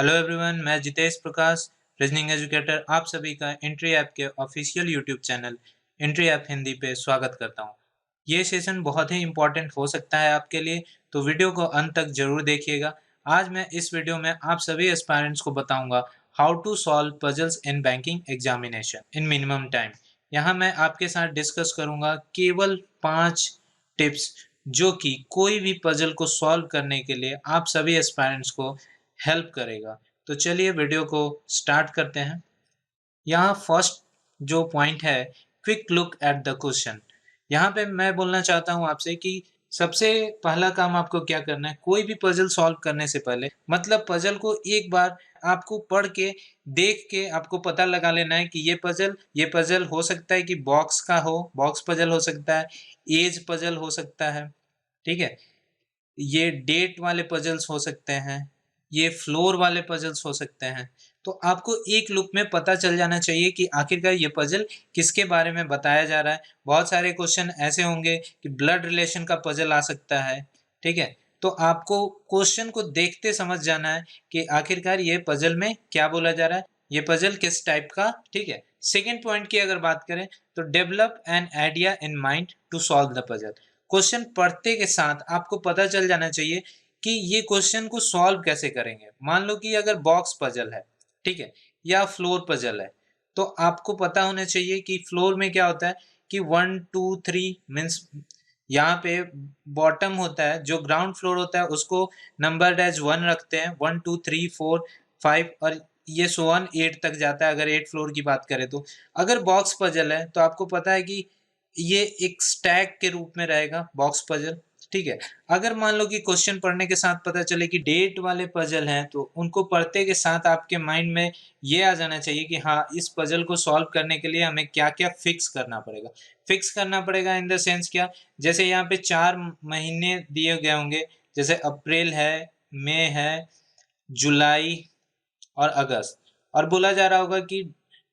Hello everyone, मैं जितेश प्रकाश, reasoning educator, आप सभी का एंट्री ऐप के official YouTube channel entry app Hindi पे स्वागत करता हूं। ये सेशन बहुत ही इंपॉर्टेंट हो सकता है आपके लिए, तो वीडियो को अंत तक जरूर देखिएगा। आज मैं इस वीडियो में आप सभी एस्पायरेंट्स को बताऊंगा how to solve puzzles in banking examination in minimum time. यहाँ मैं आपके साथ डिस्कस करूंगा केवल 5 टिप्स जो कि कोई भी पजल को सॉल्व करने के लिए आप सभी एस्पायरेंट्स को हेल्प करेगा। तो चलिए वीडियो को स्टार्ट करते हैं। यहाँ फर्स्ट जो पॉइंट है, quick look at the question. यहाँ पे मैं बोलना चाहता हूँ आपसे कि सबसे पहला काम आपको क्या करना है, कोई भी पजल सॉल्व करने से पहले मतलब पजल को एक बार आपको पढ़ के देख के आपको पता लगा लेना है कि ये पजल हो सकता है कि बॉक्स का हो, बॉक्स पजल हो सकता है, एज पजल हो सकता है, ठीक है, ये डेट वाले पजल्स हो सकते हैं, ये फ्लोर वाले पजल्स हो सकते हैं। तो आपको एक लुक में पता चल जाना चाहिए कि आखिरकार ये पजल किसके बारे में बताया जा रहा है। बहुत सारे क्वेश्चन ऐसे होंगे कि ब्लड रिलेशन का पजल आ सकता है, ठीक है। तो आपको क्वेश्चन को देखते समझ जाना है कि आखिरकार ये पजल में क्या बोला जा रहा है, ये पजल किस टाइप का, ठीक है। सेकेंड पॉइंट की अगर बात करें तो develop an idea in mind to solve the puzzle. Question पढ़ते के साथ आपको पता चल जाना चाहिए कि ये क्वेश्चन को सॉल्व कैसे करेंगे। मान लो कि अगर बॉक्स पजल है, ठीक है, या फ्लोर पजल है, तो आपको पता होना चाहिए कि फ्लोर में क्या होता है कि 1 2 3 मीन्स यहाँ पे बॉटम होता है, जो ग्राउंड फ्लोर होता है उसको नंबर एज 1 रखते हैं, 1 2 3 4 5 और ये सो ऑन 8 तक जाता है अगर 8 फ्लोर की बात करें तो। अगर बॉक्स पजल है तो आपको पता है कि ये एक स्टैक के रूप में रहेगा बॉक्स पजल, ठीक है। अगर मान लो कि क्वेश्चन पढ़ने के साथ पता चले कि डेट वाले पजल हैं, तो उनको पढ़ते के साथ आपके माइंड में ये आ जाना चाहिए कि हाँ, इस पजल को सॉल्व करने के लिए हमें क्या क्या फिक्स करना पड़ेगा। फिक्स करना पड़ेगा इन द सेंस क्या, जैसे यहाँ पे 4 महीने दिए गए होंगे, जैसे अप्रैल है, मई है, जुलाई और अगस्त, और बोला जा रहा होगा कि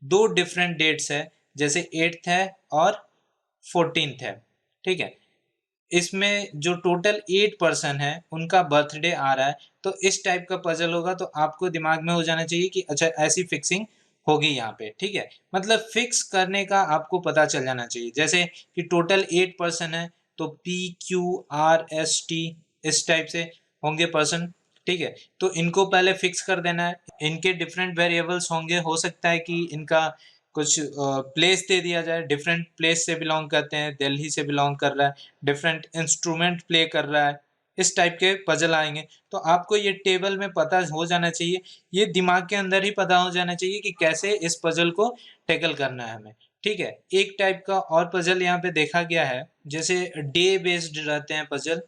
2 डिफरेंट डेट्स है, जैसे 8th है और 14th है, ठीक है। इसमें जो टोटल 8 पर्सन है उनका बर्थडे आ रहा है, तो इस टाइप का पजल होगा। तो आपको दिमाग में हो जाना चाहिए कि अच्छा ऐसी फिक्सिंग होगी यहाँ पे, ठीक है। मतलब फिक्स करने का आपको पता चल जाना चाहिए, जैसे कि टोटल 8 पर्सन है तो PQRST इस टाइप से होंगे पर्सन, ठीक है। तो इनको पहले फिक्स कर देना है। इनके डिफरेंट वेरिएबल्स होंगे, हो सकता है कि इनका कुछ प्लेस दे दिया जाए, डिफरेंट प्लेस से बिलोंग करते हैं, दिल्ली से बिलोंग कर रहा है, डिफरेंट इंस्ट्रूमेंट प्ले कर रहा है, इस टाइप के पजल आएंगे। तो आपको ये टेबल में पता हो जाना चाहिए, ये दिमाग के अंदर ही पता हो जाना चाहिए कि कैसे इस पजल को टैकल करना है हमें, ठीक है। एक टाइप का और पजल यहाँ पे देखा गया है, जैसे डे बेस्ड रहते हैं पजल,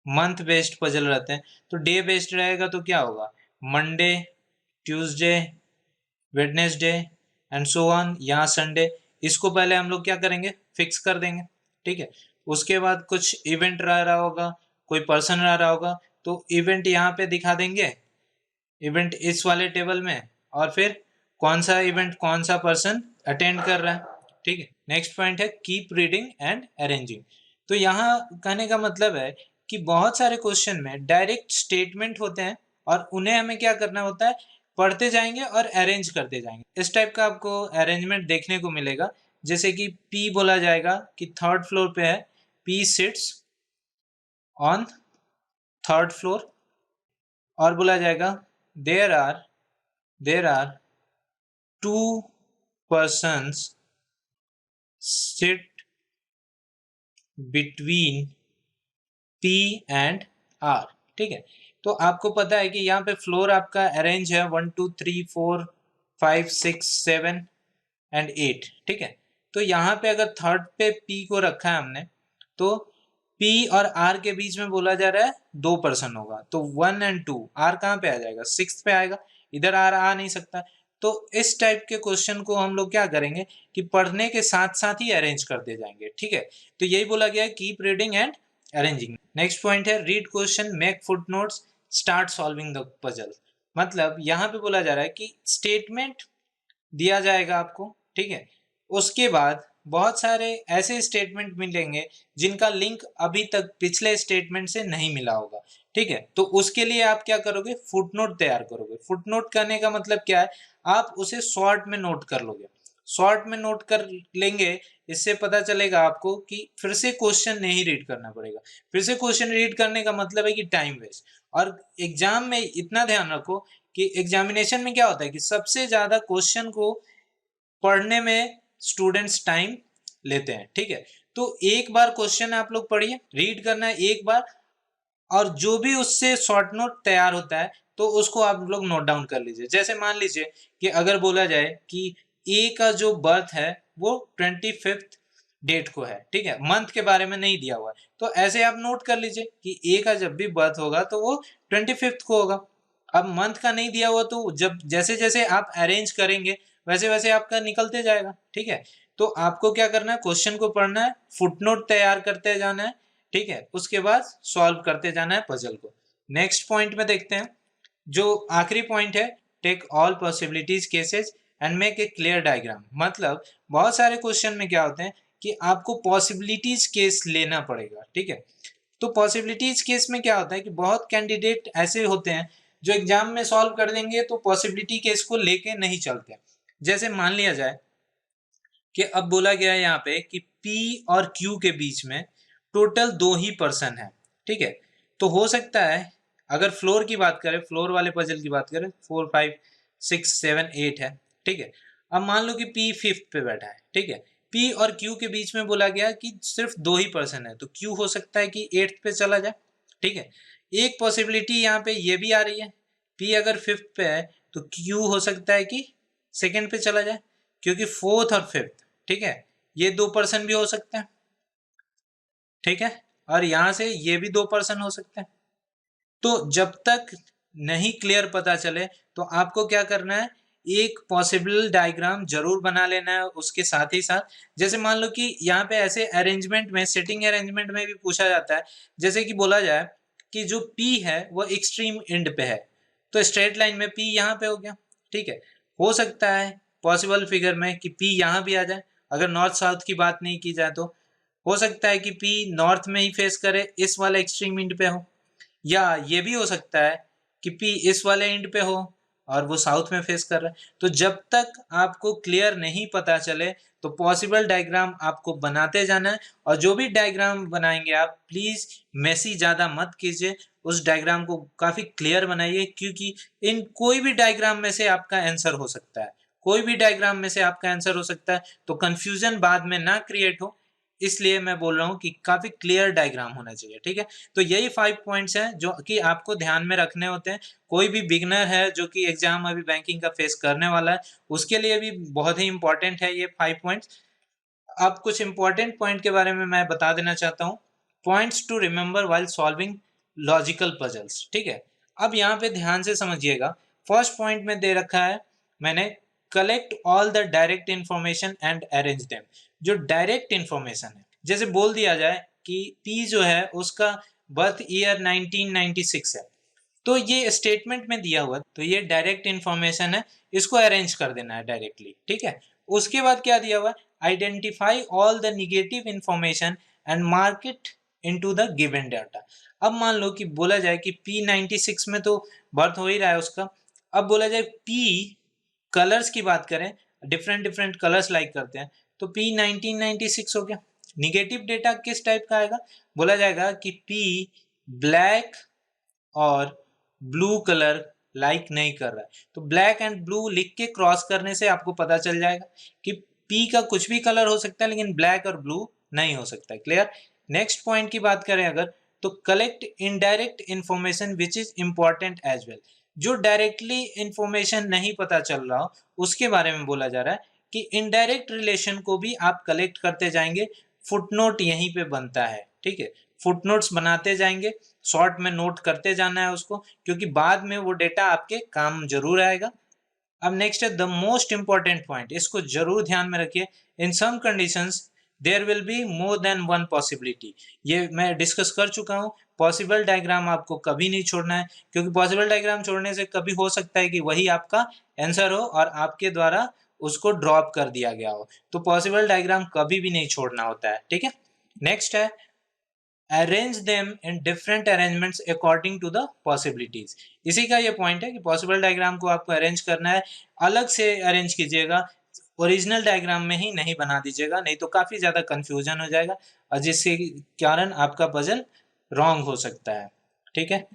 मंथ बेस्ड पजल रहते हैं। तो डे बेस्ड रहेगा तो क्या होगा, Monday, Tuesday, Wednesday and so on, यहाँ संडे। इसको पहले हम लोग क्या करेंगे, फिक्स कर देंगे, ठीक है। उसके बाद कुछ इवेंट रह रहा होगा, कोई पर्सन रह रहा होगा, तो इवेंट यहाँ पे दिखा देंगे, इवेंट इस वाले टेबल में, और फिर कौन सा इवेंट कौन सा पर्सन अटेंड कर रहा है, ठीक है। नेक्स्ट पॉइंट है कीप रीडिंग एंड अरेंजिंग। तो यहाँ कहने का मतलब है कि बहुत सारे क्वेश्चन में डायरेक्ट स्टेटमेंट होते हैं और उन्हें हमें क्या करना होता है, पढ़ते जाएंगे और अरेंज करते जाएंगे। इस टाइप का आपको अरेंजमेंट देखने को मिलेगा, जैसे कि पी बोला जाएगा कि थर्ड फ्लोर पे है, P sits on third floor, और बोला जाएगा there are 2 persons sit between P and R, ठीक है। तो आपको पता है कि यहाँ पे फ्लोर आपका अरेंज है 1 2 3 4 5 6 7 एंड 8, ठीक है। तो यहाँ पे अगर थर्ड पे P को रखा है हमने, तो P और R के बीच में बोला जा रहा है 2 पर्सन होगा, तो 1 और 2, R कहाँ पे आ जाएगा, 6th पे आएगा, इधर R आ नहीं सकता। तो इस टाइप के क्वेश्चन को हम लोग क्या करेंगे कि पढ़ने के साथ साथ ही अरेंज करते जाएंगे, ठीक है। तो यही बोला गया है keep reading and arranging. Next point है read question, make footnotes, start solving the puzzle. मतलब यहाँ पे बोला जा रहा है कि स्टेटमेंट दिया जाएगा आपको, ठीक है। उसके बाद बहुत सारे ऐसे स्टेटमेंट मिलेंगे जिनका लिंक अभी तक पिछले स्टेटमेंट से नहीं मिला होगा, ठीक है। तो उसके लिए आप क्या करोगे, फुटनोट तैयार करोगे। फुटनोट करने का मतलब क्या है, आप उसे शॉर्ट में नोट कर लोगे। शॉर्ट में नोट कर लेंगे, इससे पता चलेगा आपको कि फिर से क्वेश्चन नहीं रीड करना पड़ेगा। फिर से क्वेश्चन रीड करने का मतलब है कि टाइम वेस्ट। और एग्जाम में इतना ध्यान रखो कि एग्जामिनेशन में क्या होता है कि सबसे ज्यादा क्वेश्चन को पढ़ने में स्टूडेंट्स टाइम लेते हैं, ठीक है। तो एक बार क्वेश्चन आप लोग पढ़िए, रीड करना है एक बार, और जो भी उससे शॉर्ट नोट तैयार होता है तो उसको आप लोग नोट डाउन कर लीजिए। जैसे मान लीजिए कि अगर बोला जाए कि ए का जो बर्थ है वो 25th डेट को है, ठीक है, मंथ के बारे में नहीं दिया हुआ है, तो ऐसे आप नोट कर लीजिए कि ए का जब भी बर्थ होगा तो वो 25th को होगा। अब मंथ का नहीं दिया हुआ तो जब जैसे जैसे आप अरेंज करेंगे वैसे वैसे आपका निकलते जाएगा, ठीक है। तो आपको क्या करना है, क्वेश्चन को पढ़ना है, फुटनोट तैयार करते जाना है, ठीक है, उसके बाद सॉल्व करते जाना है पजल को। नेक्स्ट पॉइंट में देखते हैं, जो आखिरी पॉइंट है, take all possibilities cases and make a clear diagram. मतलब बहुत सारे क्वेश्चन में क्या होते हैं कि आपको पॉसिबिलिटीज केस लेना पड़ेगा, ठीक है। तो पॉसिबिलिटीज केस में क्या होता है कि बहुत कैंडिडेट ऐसे होते हैं जो एग्जाम में सॉल्व कर देंगे तो पॉसिबिलिटी केस को लेके नहीं चलते। जैसे मान लिया जाए कि अब बोला गया है यहाँ पे कि P और Q के बीच में टोटल 2 ही पर्सन है, ठीक है। तो हो सकता है, अगर फ्लोर की बात करें, फ्लोर वाले पजल की बात करें, 4 5 6 7 8 है, ठीक है। अब मान लो कि P 5th पे बैठा है, ठीक है। P और Q के बीच में बोला गया कि सिर्फ 2 ही पर्सन है, तो Q हो सकता है कि 8th पे चला जाए, ठीक है। एक पॉसिबिलिटी यहाँ पे ये भी आ रही है, P अगर 5th पे है तो Q हो सकता है कि 2nd पे चला जाए, क्योंकि 4th और 5th, ठीक है, ये 2 पर्सन भी हो सकते हैं, ठीक है। और यहां से ये भी 2 पर्सन हो सकते हैं। तो जब तक नहीं क्लियर पता चले तो आपको क्या करना है, एक पॉसिबल डायग्राम जरूर बना लेना है उसके साथ ही साथ। जैसे मान लो कि यहाँ पे ऐसे अरेंजमेंट में, सिटिंग अरेंजमेंट में भी पूछा जाता है, जैसे कि बोला जाए कि जो P है वो एक्सट्रीम एंड पे है, तो स्ट्रेट लाइन में P यहाँ पे हो गया, ठीक है। हो सकता है पॉसिबल फिगर में कि P यहाँ भी आ जाए, अगर नॉर्थ साउथ की बात नहीं की जाए तो। हो सकता है कि P नॉर्थ में ही फेस करे, इस वाले एक्सट्रीम एंड पे हो, या ये भी हो सकता है कि P इस वाले एंड पे हो और वो साउथ में फेस कर रहा है। तो जब तक आपको क्लियर नहीं पता चले तो पॉसिबल डायग्राम आपको बनाते जाना है, और जो भी डायग्राम बनाएंगे आप प्लीज मेसी ज्यादा मत कीजिए, उस डायग्राम को काफी क्लियर बनाइए, क्योंकि इन कोई भी डायग्राम में से आपका आंसर हो सकता है, कोई भी डायग्राम में से आपका आंसर हो सकता है, तो कंफ्यूजन बाद में ना क्रिएट हो, इसलिए मैं बोल रहा हूँ कि काफी क्लियर डायग्राम होना चाहिए, ठीक है। तो यही 5 पॉइंट्स हैं जो कि आपको ध्यान में रखने होते हैं। कोई भी बिगनर है जो कि एग्जाम अभी बैंकिंग का फेस करने वाला है, उसके लिए भी बहुत ही इंपॉर्टेंट है ये 5 पॉइंट्स। अब कुछ इंपॉर्टेंट पॉइंट के बारे में मैं बता देना चाहता हूँ, points to remember while solving logical puzzles, ठीक है। अब यहाँ पे ध्यान से समझिएगा, फर्स्ट पॉइंट में दे रखा है मैंने, collect all the direct information and arrange them. जो डायरेक्ट इंफॉर्मेशन है, जैसे बोल दिया जाए कि P जो है उसका बर्थ ईयर 1996 है, तो ये स्टेटमेंट में दिया हुआ, तो ये डायरेक्ट इंफॉर्मेशन है, इसको अरेंज कर देना है डायरेक्टली, ठीक है। उसके बाद क्या दिया हुआ, identify all the negative information and mark it into the given data. अब मान लो कि बोला जाए कि P96 में तो बर्थ हो ही रहा है उसका, अब बोला जाए P कलर्स की बात करें, डिफरेंट डिफरेंट कलर्स लाइक करते हैं, तो P 1996 हो गया। निगेटिव डेटा किस टाइप का आएगा, बोला जाएगा कि P ब्लैक और ब्लू कलर लाइक नहीं कर रहा है, तो ब्लैक एंड ब्लू लिख के क्रॉस करने से आपको पता चल जाएगा कि P का कुछ भी कलर हो सकता है लेकिन ब्लैक और ब्लू नहीं हो सकता है। क्लियर। नेक्स्ट पॉइंट की बात करें अगर, तो collect indirect information which is important as well. जो डायरेक्टली इंफॉर्मेशन नहीं पता चल रहा हो उसके बारे में बोला जा रहा है कि इनडायरेक्ट रिलेशन को भी आप कलेक्ट करते जाएंगे, फुटनोट यहीं पे बनता है, ठीक है। फुटनोट्स बनाते जाएंगे, शॉर्ट में नोट करते जाना है उसको, क्योंकि बाद में वो डेटा आपके काम जरूर आएगा। अब नेक्स्ट है द मोस्ट इंपॉर्टेंट पॉइंट, इसको जरूर ध्यान में रखिए, in some conditions there will be more than one possibility. ये मैं डिस्कस कर चुका हूँ, पॉसिबल डायग्राम आपको कभी नहीं छोड़ना है, क्योंकि पॉसिबल डायग्राम छोड़ने से कभी हो सकता है कि वही आपका आंसर हो और आपके द्वारा उसको ड्रॉप कर दिया गया हो। तो पॉसिबल डायग्राम कभी भी नहीं छोड़ना होता है, ठीक है। नेक्स्ट है arrange them in different arrangements according to the possibilities. इसी का ये पॉइंट है कि पॉसिबल डायग्राम को आपको अरेंज करना है, अलग से अरेंज कीजिएगा, ओरिजिनल डायग्राम में ही नहीं बना दीजिएगा, नहीं तो काफी ज्यादा कंफ्यूजन हो जाएगा और जिसके कारण आपका पजल रॉन्ग हो सकता है, ठीक है।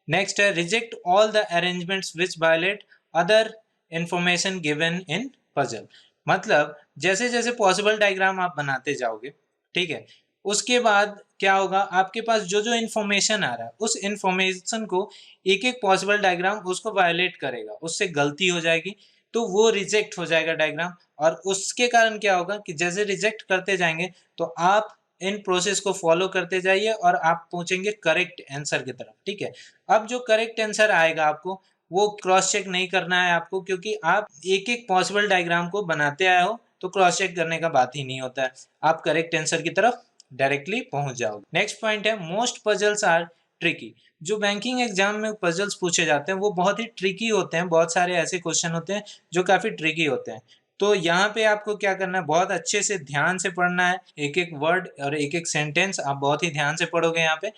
नेक्स्ट है reject all the arrangements which violate other information given in puzzle. मतलब जैसे जैसे पॉसिबल डायग्राम आप बनाते जाओगे, ठीक है, उसके बाद क्या होगा, आपके पास जो जो इन्फॉर्मेशन आ रहा है उस इन्फॉर्मेशन को एक एक पॉसिबल डायग्राम उसको वायलेट करेगा, उससे गलती हो जाएगी तो वो रिजेक्ट हो जाएगा डायग्राम। और उसके कारण क्या होगा कि जैसे रिजेक्ट करते जाएंगे तो आप इन प्रोसेस को फॉलो करते जाइए और आप पहुंचेंगे करेक्ट आंसर की तरफ, ठीक है। अब जो करेक्ट आंसर आएगा आपको वो क्रॉस चेक नहीं करना है आपको, क्योंकि आप एक एक पॉसिबल डायग्राम को बनाते आए हो तो क्रॉस चेक करने का बात ही नहीं होता है, आप करेक्ट आंसर की तरफ डायरेक्टली पहुंच जाओगे। नेक्स्ट पॉइंट है मोस्ट पजल्स आर ट्रिकी। जो बैंकिंग एग्जाम में पजल्स पूछे जाते हैं वो बहुत ही ट्रिकी होते हैं, बहुत सारे ऐसे क्वेश्चन होते हैं जो काफी ट्रिकी होते हैं। तो यहाँ पे आपको क्या करना है, बहुत अच्छे से ध्यान से पढ़ना है, एक एक वर्ड और एक एक सेंटेंस आप बहुत ही ध्यान से पढ़ोगे यहाँ पे,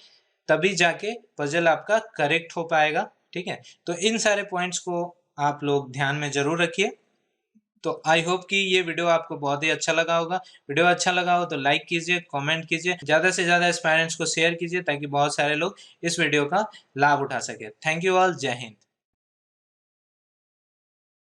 तभी जाके पजल आपका करेक्ट हो पाएगा, ठीक है। तो इन सारे पॉइंट्स को आप लोग ध्यान में जरूर रखिए। तो आई होप कि ये वीडियो आपको बहुत ही अच्छा लगा होगा। वीडियो अच्छा लगा हो तो लाइक कीजिए, कमेंट कीजिए, ज़्यादा से ज़्यादा एस्पायरेंट्स को शेयर कीजिए ताकि बहुत सारे लोग इस वीडियो का लाभ उठा सके। थैंक यू ऑल, जय हिंद।